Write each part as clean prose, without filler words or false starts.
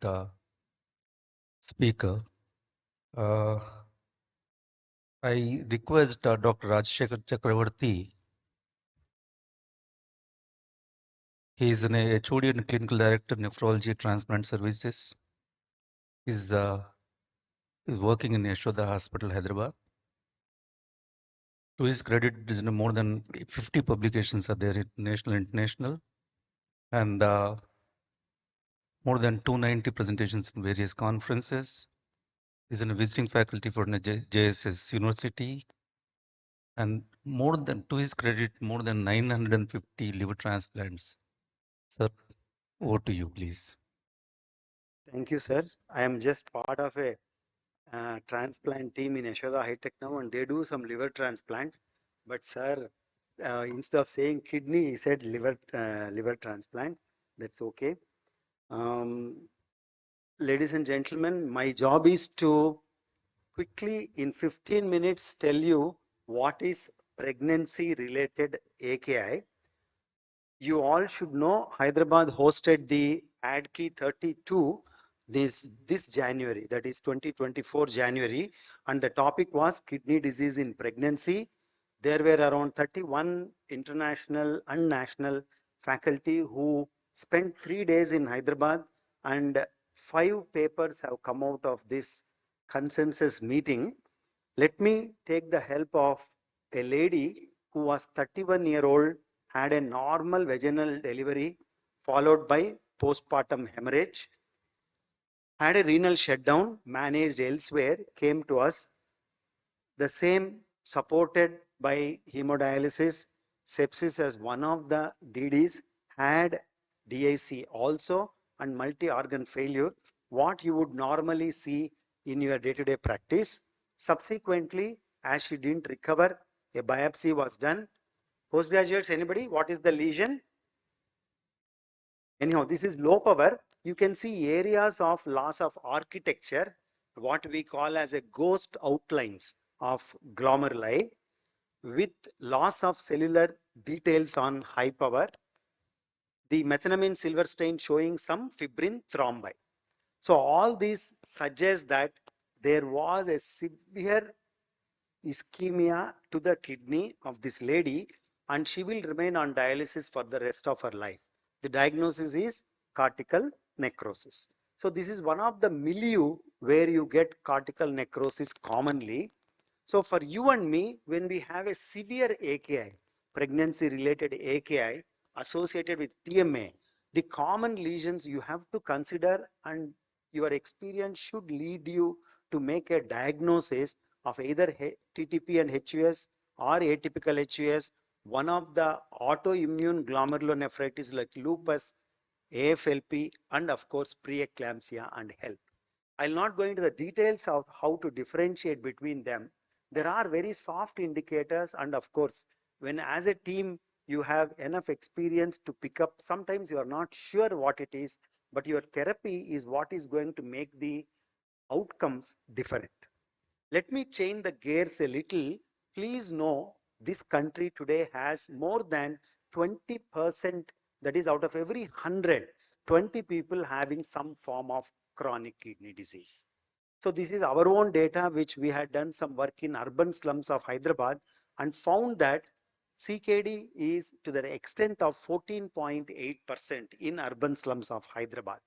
next speaker. I request Dr. Rajasekhara Chakravarthi. He is an HOD and Clinical Director, Nephrology Transplant Services. Is working in Yashoda Hospital, Hyderabad. To his credit, more than 50 publications are there, national and international, and more than 290 presentations in various conferences. He's a visiting faculty for JSS University, and to his credit, more than 950 liver transplants. Sir, over to you, please. Thank you, sir. I am just part of a transplant team in Yashoda High Tech now, and they do some liver transplants. But sir, instead of saying kidney, he said liver transplant. That's okay. Ladies and gentlemen, my job is to quickly in 15 minutes tell you what is pregnancy related AKI. You all should know Hyderabad hosted the AKI 32 this January, that is 2024 January, and the topic was kidney disease in pregnancy. There were around 31 international and national faculty who spent 3 days in Hyderabad, and 5 papers have come out of this consensus meeting. Let me take the help of a lady who was 31-year-old, had a normal vaginal delivery followed by postpartum hemorrhage, had a renal shutdown, managed elsewhere, came to us. The same supported by hemodialysis, sepsis as one of the DDs, had DIC also, and multi-organ failure, what you would normally see in your day-to-day practice. Subsequently, as she didn't recover, a biopsy was done. Postgraduates, anybody? What is the lesion? Anyhow, this is low power. You can see areas of loss of architecture, what we call as a ghost outlines of glomeruli, with loss of cellular details on high power. The methenamine silver stain showing some fibrin thrombi. So all these suggest that there was a severe ischemia to the kidney of this lady, and she will remain on dialysis for the rest of her life. The diagnosis is cortical necrosis. So this is one of the milieu where you get cortical necrosis commonly. So for you and me, when we have a severe AKI, pregnancy related AKI associated with TMA, the common lesions you have to consider, and your experience should lead you to make a diagnosis of either TTP and HUS or atypical HUS, one of the autoimmune glomerulonephritis like lupus, AFLP, and of course preeclampsia and HELP. I'll not go into the details of how to differentiate between them. There are very soft indicators, and of course, when as a team you have enough experience to pick up, sometimes you are not sure what it is, but your therapy is what is going to make the outcomes different. Let me change the gears a little. Please know this country today has more than 20%, that is out of every 100, 20 people having some form of chronic kidney disease. So this is our own data, which we had done some work in urban slums of Hyderabad and found that CKD is to the extent of 14.8% in urban slums of Hyderabad.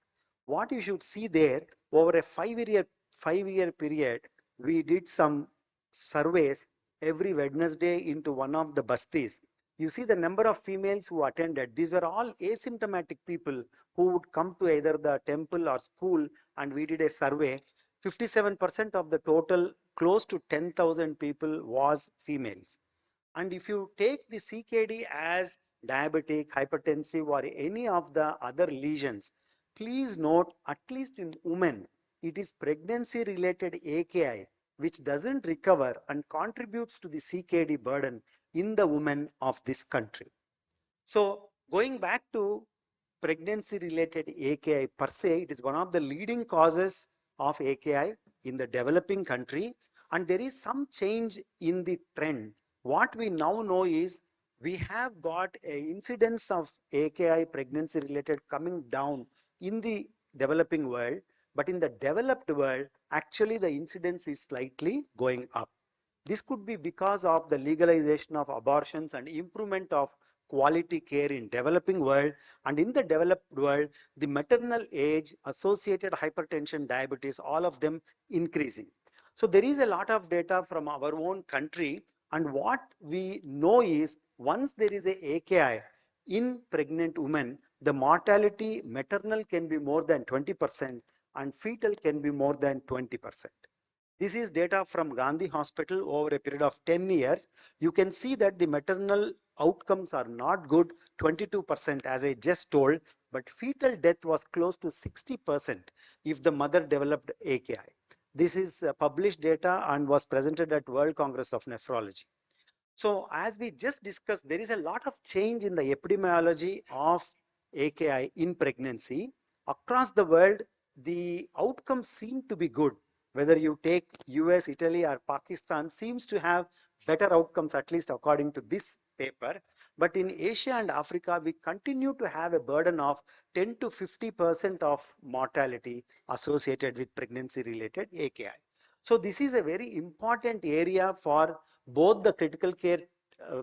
What you should see there, over a 5-year period, we did some surveys every Wednesday into one of the bastis. You see the number of females who attended. These were all asymptomatic people who would come to either the temple or school, and we did a survey. 57% of the total, close to 10,000 people, was females. And if you take the CKD as diabetic, hypertensive, or any of the other lesions, please note, at least in women, it is pregnancy related AKI which doesn't recover and contributes to the CKD burden in the women of this country. So going back to pregnancy related AKI per se, it is one of the leading causes of AKI in the developing country, and there is some change in the trend. What we now know is we have got a incidence of AKI pregnancy related coming down in the developing world, but in the developed world, actually the incidence is slightly going up. This could be because of the legalization of abortions and improvement of quality care in developing world, and in the developed world, the maternal age, associated hypertension, diabetes, all of them increasing. So there is a lot of data from our own country, and what we know is once there is a AKI in pregnant women, the mortality maternal can be more than 20% and fetal can be more than 20%. This is data from Gandhi Hospital over a period of 10 years. You can see that the maternal outcomes are not good, 22% as I just told, but fetal death was close to 60% if the mother developed AKI. This is published data and was presented at World Congress of Nephrology. So as we just discussed, there is a lot of change in the epidemiology of AKI in pregnancy. Across the world, the outcomes seem to be good. Whether you take US, Italy or Pakistan seems to have better outcomes, at least according to this paper. But in Asia and Africa, we continue to have a burden of 10 to 50% of mortality associated with pregnancy related AKI. So this is a very important area for both the critical care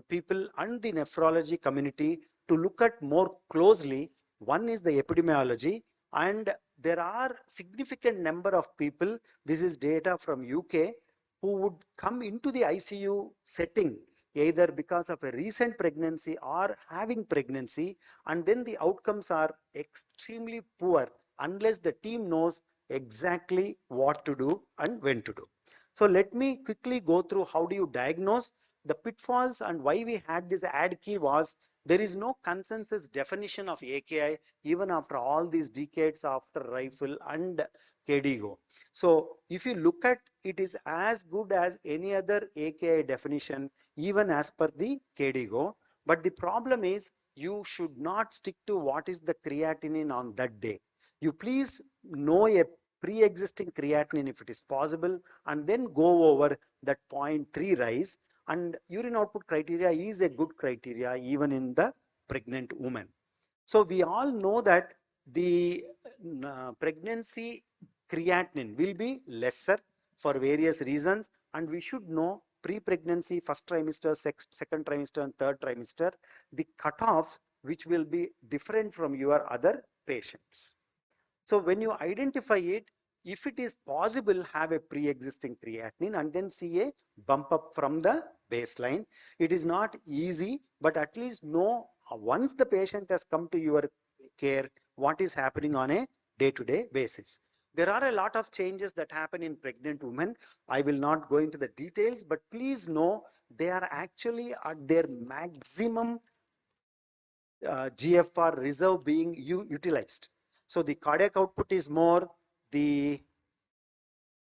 people and the nephrology community to look at more closely. One is the epidemiology, and there are significant number of people, this is data from UK, who would come into the ICU setting either because of a recent pregnancy or having pregnancy, and then the outcomes are extremely poor unless the team knows exactly what to do and when to do. So let me quickly go through how do you diagnose. The pitfalls and why we had this ad key was there is no consensus definition of AKI even after all these decades after rifle and KDIGO. So if you look at it is as good as any other AKI definition even as per the KDIGO, but the problem is you should not stick to what is the creatinine on that day. You please know a pre-existing creatinine if it is possible, and then go over that 0.3 rise, and urine output criteria is a good criteria even in the pregnant woman. So we all know that the pregnancy creatinine will be lesser for various reasons, and we should know pre-pregnancy, first trimester, second trimester and third trimester, the cutoff which will be different from your other patients. So when you identify it, if it is possible, have a pre-existing creatinine and then see a bump up from the baseline. It is not easy, but at least know once the patient has come to your care, what is happening on a day-to-day basis. There are a lot of changes that happen in pregnant women. I will not go into the details, but please know they are actually at their maximum GFR reserve being utilized. So the cardiac output is more, the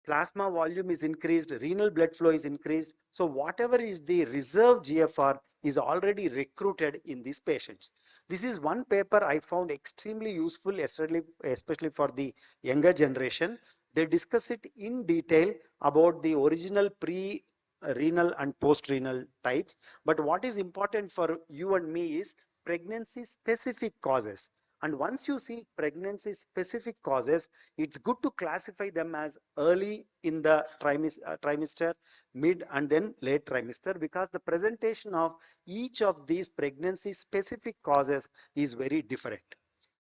plasma volume is increased, renal blood flow is increased. So whatever is the reserve GFR is already recruited in these patients. This is one paper I found extremely useful, especially for the younger generation. They discuss it in detail about the original pre-renal and post-renal types. But what is important for you and me is pregnancy specific causes. And once you see pregnancy specific causes, it's good to classify them as early in the trimester, mid and then late trimester, because the presentation of each of these pregnancy specific causes is very different.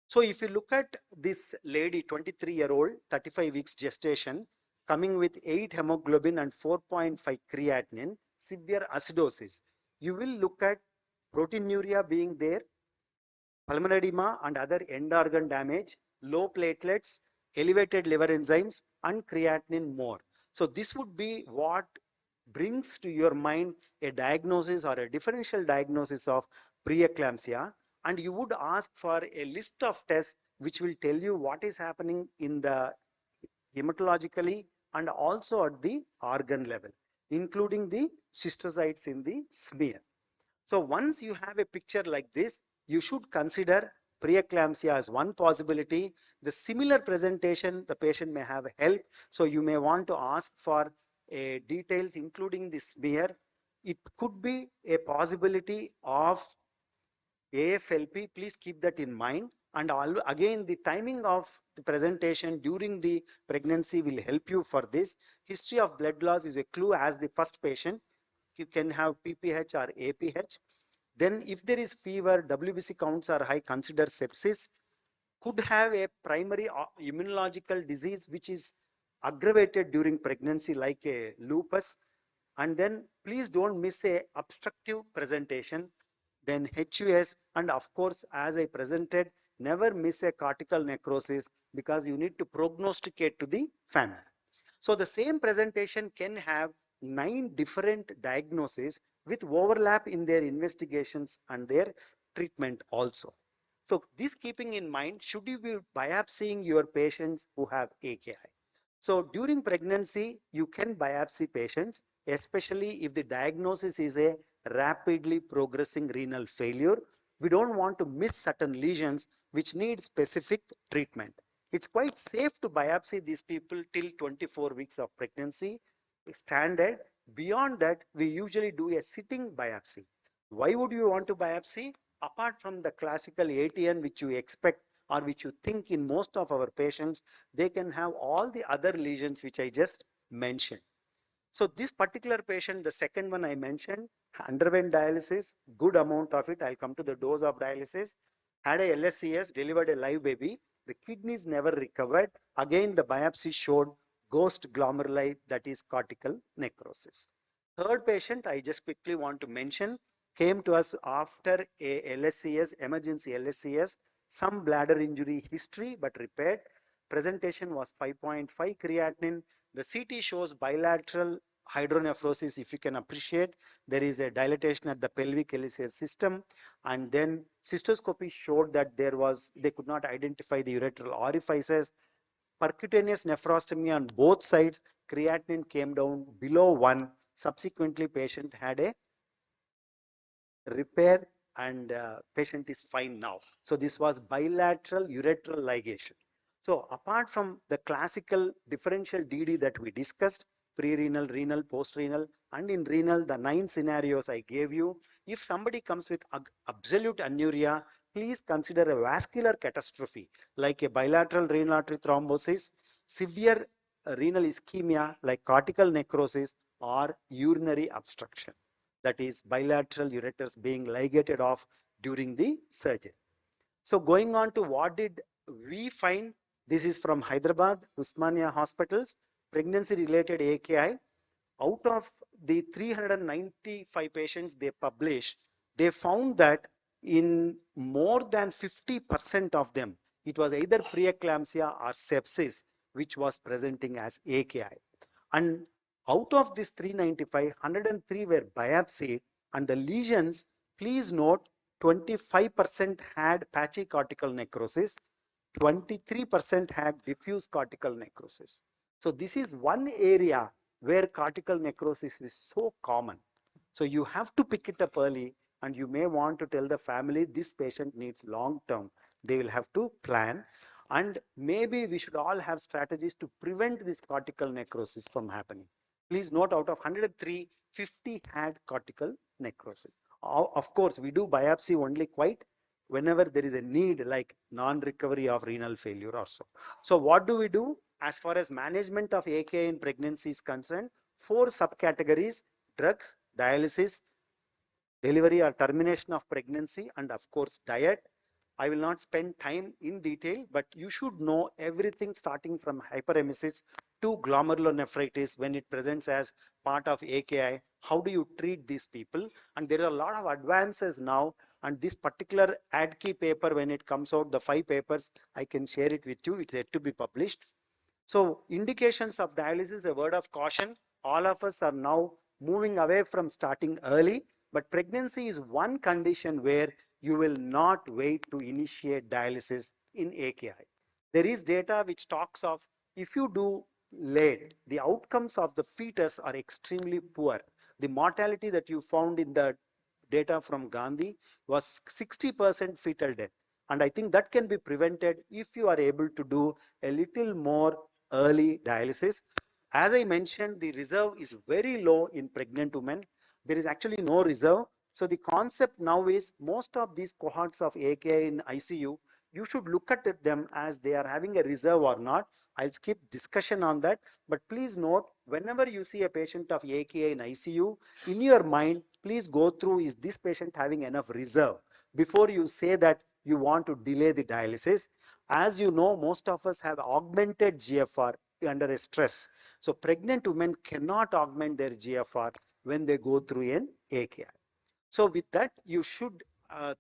So if you look at this lady, 23-year-old, 35 weeks gestation, coming with 8 hemoglobin and 4.5 creatinine, severe acidosis, you will look at proteinuria being there, pulmonary edema and other end organ damage, low platelets, elevated liver enzymes and creatinine more. So this would be what brings to your mind a diagnosis or a differential diagnosis of preeclampsia, and you would ask for a list of tests which will tell you what is happening in the hematologically and also at the organ level, including the cystocytes in the smear. So once you have a picture like this, you should consider preeclampsia as one possibility. The similar presentation the patient may have help. So you may want to ask for details including the smear. It could be a possibility of AFLP. Please keep that in mind. And again, the timing of the presentation during the pregnancy will help you for this. History of blood loss is a clue as the first patient. You can have PPH or APH. Then if there is fever, WBC counts are high, consider sepsis. Could have a primary immunological disease which is aggravated during pregnancy like a lupus. And then please don't miss a obstructive presentation, then HUS, and of course, as I presented, never miss a cortical necrosis because you need to prognosticate to the family. So the same presentation can have 9 different diagnoses with overlap in their investigations and their treatment also. So this keeping in mind, should you be biopsying your patients who have AKI? So during pregnancy, you can biopsy patients, especially if the diagnosis is a rapidly progressing renal failure. We don't want to miss certain lesions which need specific treatment. It's quite safe to biopsy these people till 24 weeks of pregnancy standard. Beyond that, we usually do a sitting biopsy. Why would you want to biopsy? Apart from the classical ATN which you expect or which you think in most of our patients, they can have all the other lesions which I just mentioned. So this particular patient, the second one I mentioned, underwent dialysis, good amount of it. I'll come to the dose of dialysis. Had a LSCS, delivered a live baby. The kidneys never recovered. Again, the biopsy showed ghost glomeruli, that is cortical necrosis. Third patient, I just quickly want to mention, came to us after a LSCS, emergency LSCS, some bladder injury history, but repaired. Presentation was 5.5 creatinine. The CT shows bilateral hydronephrosis. If you can appreciate, there is a dilatation at the pelvic iliac system, and then cystoscopy showed that they could not identify the ureteral orifices. Percutaneous nephrostomy on both sides, creatinine came down below 1. Subsequently, patient had a repair, and patient is fine now. So this was bilateral ureteral ligation. So apart from the classical differential DD that we discussed, pre-renal, renal, post-renal, and in renal, the 9 scenarios I gave you, if somebody comes with absolute anuria, please consider a vascular catastrophe like a bilateral renal artery thrombosis, severe renal ischemia like cortical necrosis, or urinary obstruction, that is bilateral ureters being ligated off during the surgery. So going on to what did we find? This is from Hyderabad, Usmania hospitals, pregnancy related AKI. Out of the 395 patients they published, they found that in more than 50% of them, it was either preeclampsia or sepsis, which was presenting as AKI. And out of this 395, 103 were biopsied, and the lesions, please note, 25% had patchy cortical necrosis, 23% had diffuse cortical necrosis. So this is one area where cortical necrosis is so common. So you have to pick it up early, and you may want to tell the family this patient needs long term. They will have to plan, and maybe we should all have strategies to prevent this cortical necrosis from happening. Please note, out of 103, 50 had cortical necrosis. Of course, we do biopsy only quite whenever there is a need like non-recovery of renal failure or so. So what do we do? As far as management of AKI in pregnancy is concerned, 4 subcategories: drugs, dialysis, delivery or termination of pregnancy, and of course diet. I will not spend time in detail, but you should know everything starting from hyperemesis to glomerulonephritis when it presents as part of AKI. How do you treat these people? And there are a lot of advances now, and this particular ADKI paper, when it comes out, the 5 papers, I can share it with you. It's yet to be published. So indications of dialysis, a word of caution, all of us are now moving away from starting early, but pregnancy is one condition where you will not wait to initiate dialysis in AKI. There is data which talks of if you do late, the outcomes of the fetus are extremely poor. The mortality that you found in the data from Gandhi was 60% fetal death. And I think that can be prevented if you are able to do a little more early dialysis. As I mentioned, the reserve is very low in pregnant women. There is actually no reserve. So the concept now is most of these cohorts of AKI in ICU, you should look at them as they are having a reserve or not. I'll skip discussion on that, but please note, whenever you see a patient of AKI in ICU, in your mind, please go through, is this patient having enough reserve before you say that you want to delay the dialysis. As you know, most of us have augmented GFR under a stress. So pregnant women cannot augment their GFR when they go through an AKI. So with that, you should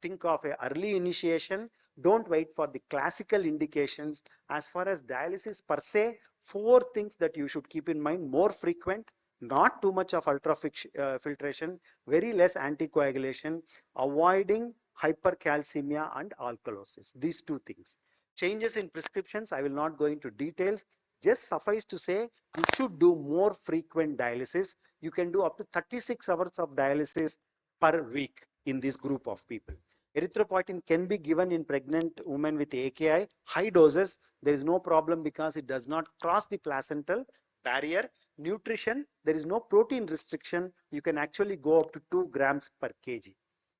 think of a early initiation. Don't wait for the classical indications. As far as dialysis per se, 4 things that you should keep in mind: more frequent, not too much of ultrafiltration, very less anticoagulation, avoiding hypercalcemia and alkalosis. These 2 things. Changes in prescriptions, I will not go into details. Just suffice to say, you should do more frequent dialysis. You can do up to 36 hours of dialysis per week in this group of people. Erythropoietin can be given in pregnant women with AKI, high doses. There is no problem because it does not cross the placental barrier. Nutrition, there is no protein restriction. You can actually go up to 2 grams per kg.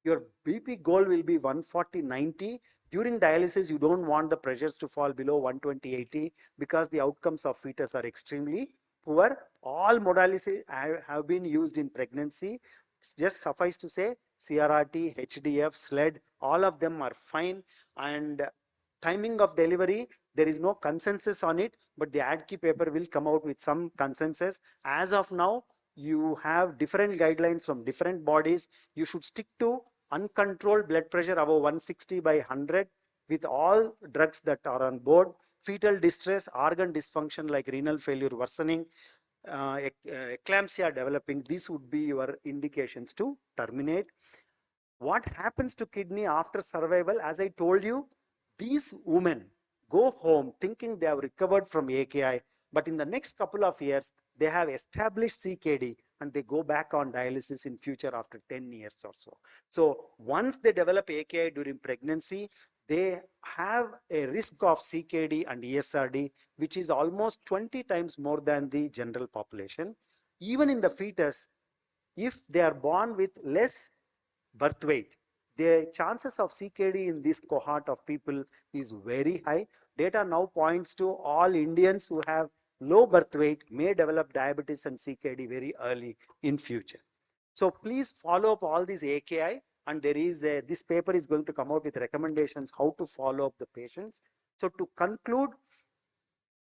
Your BP goal will be 140/90. During dialysis, you don't want the pressures to fall below 120/80 because the outcomes of fetus are extremely poor. All modalities have been used in pregnancy. Just suffice to say, CRRT, HDF, SLED, all of them are fine. And timing of delivery, there is no consensus on it, but the ADKI paper will come out with some consensus. As of now, you have different guidelines from different bodies. You should stick to uncontrolled blood pressure above 160/100 with all drugs that are on board. Fetal distress, organ dysfunction like renal failure worsening, eclampsia developing, these would be your indications to terminate. What happens to kidney after survival? As I told you, these women go home thinking they have recovered from AKI, but in the next couple of years, they have established CKD and they go back on dialysis in future after 10 years or so. So once they develop AKI during pregnancy, they have a risk of CKD and ESRD, which is almost 20 times more than the general population. Even in the fetus, if they are born with less birth weight, the chances of CKD in this cohort of people is very high. Data now points to all Indians who have low birth weight may develop diabetes and CKD very early in future. So please follow up all these AKI, and there is this paper is going to come out with recommendations how to follow up the patients. So to conclude,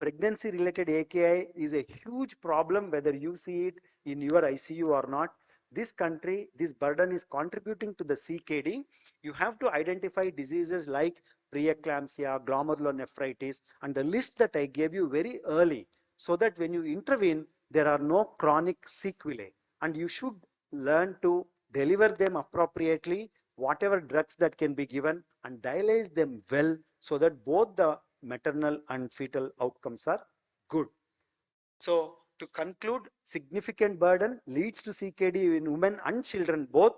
pregnancy related AKI is a huge problem whether you see it in your ICU or not. This country, this burden is contributing to the CKD. You have to identify diseases like preeclampsia, glomerulonephritis, and the list that I gave you very early, so that when you intervene, there are no chronic sequelae, and you should learn to deliver them appropriately, whatever drugs that can be given, and dialyze them well so that both the maternal and fetal outcomes are good. So to conclude, significant burden leads to CKD in women and children both.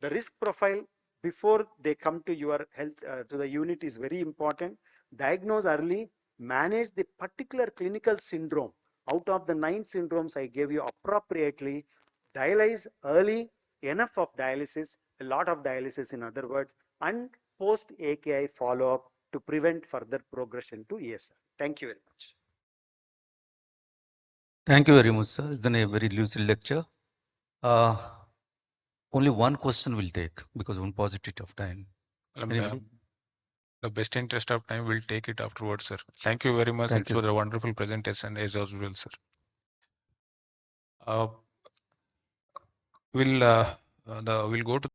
The risk profile before they come to your health to the unit is very important. Diagnose early, manage the particular clinical syndrome. Out of the 9 syndromes I gave you appropriately, dialyze early, enough of dialysis, a lot of dialysis in other words, and post AKI follow up to prevent further progression to ESR. Thank you very much. Thank you very much, sir. It's been a very lucid lecture. Uh, only one question will take because one paucity of time. Anybody? The best interest of time, will take it afterwards, sir. Thank you very much. Thank It you. was a wonderful presentation as well, sir. We'll go to